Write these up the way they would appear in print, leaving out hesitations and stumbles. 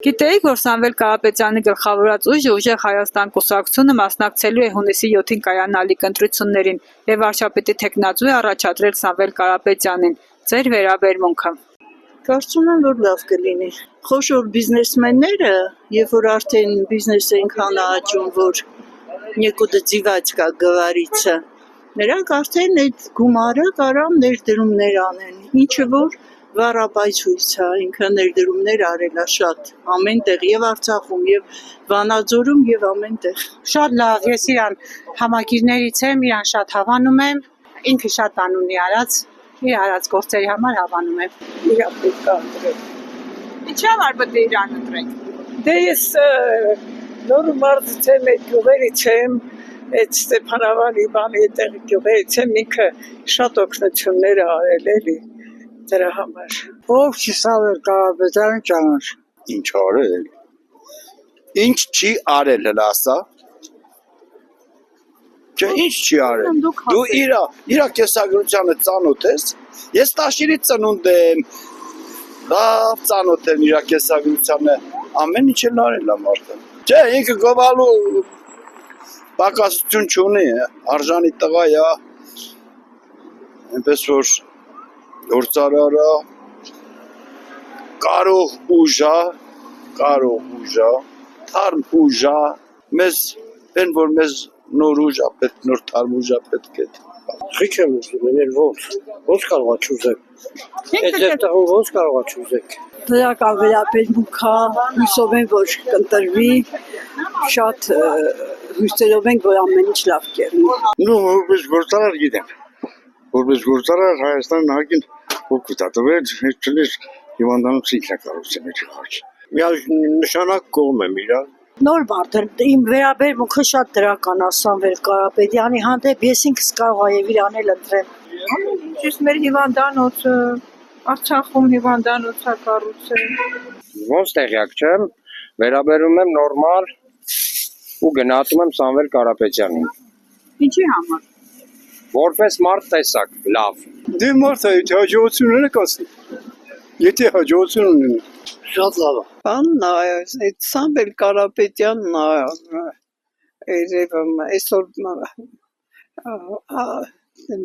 Գիտեիք, որ Սամվել Կարապետյանի գլխավորած ուժը «Ուժեղ Հայաստան» կուսակցությունը մասնակցելու է հունիսի 7-ին կայանալիք ընտրություններին և վարչապետի թեկնածու է առաջադրել Սամվել Կարապետյանին։ Ձեր վերաբերմունքը։ Կարծում եմ, որ լավ կլինի։ Խոշոր բիզնեսմենները, երբ որ արդեն բիզնեսը այնքան է աճում, որ некуда девать, как говорится, նրանք արդեն այդ գումարը կարան ներդրումներ անեն, ինչը որ վառապայթույց է, ինքը ներդրումներ արել է շատ ամենտեղ, եւ Արցախում, եւ Վանաձորում, եւ ամենտեղ։ Շատ լավ, ես իրան համագիրներից եմ, իրան շատ հավանում եմ, ինքը շատ բան ունի արած, իր արած գործերի համար հավանում եմ։ Իրա պետք է ընտրել։ Ինչի համար պետք է իրան ընտրենք։ Դե ես նոր մարզից եմ, այդ գյուղերից եմ, այդ Ստեփանավանի բանի այդտեղ գյուղերից եմ, ինքը շատ օգնություններ է արել էլի դրա համար։ Ով չի Սամվել Կարապետյանը ճանաչ։ Ինչ արել։ Ինչ չի արել հլասա։ Չէ, ինչ չի արել։ Դու իրա կեսագրությանը ծանոթ ես։ Ես 10-ից ծնունդ եմ։ Լավ ծանոթ եմ իրա կեսագրությանը։ Ամեն ինչ էլ արել է մարդը։ Չէ, ինքը գովալու պակասություն չունի, արժանի տղա է։ Այնպես որ գործարարը կարող ուժա, թարմ ուժա, մեզ են որ մեզ նոր ուժա պետք, նոր թարմ ուժա պետք է։ Խիչ եմ ուզում, էլ ոնց կարող է չուզեք։ Այդ ձերտեղում ոնց կարող է չուզեք։ Դրական վերաբերմունք է, հույսով եմ, որ կընտրվի, շատ հույսերով ենք, որ ամեն ինչ լավ կերնի։ Նու որպես գործարար գիտեմ։ Որպես գործարար Հայաստան նահագին օգուտատվել, չլես հիվանդանոց ինքն է կառուցել մեր խաչ։ Միանշանակ կողմ եմ իրար։ Նոր մարդ եմ, իմ վերաբերմունքը շատ դրական է Սամվել Կարապետյանի հանդեպ, ես ինքս կարող եմ իրան էլ ընտրեմ։ Ճիշտ մեր հիվանդանոցը, Արցախում հիվանդանոցը կառուցել։ Ոնց տեղյակ չեմ, վերաբերում եմ նորմալ ու գնահատում եմ Սամվել Կարապետյանին։ Ինչի համար։ Որպես մարդ տեսակ, լավ։ Դե մարդը հաջողությունները կասի։ Եթե հաջողություն ունենա, շատ լավ է։ Բանն է, այդ Սամվել Կարապետյանն է, այսօր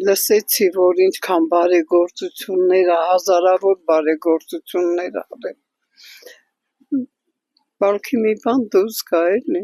լսեցի, որ ինչքան բարեգործություններ է, հազարավոր բարեգործություններ արել։ Բալքի մի բան դուրս գա էլի։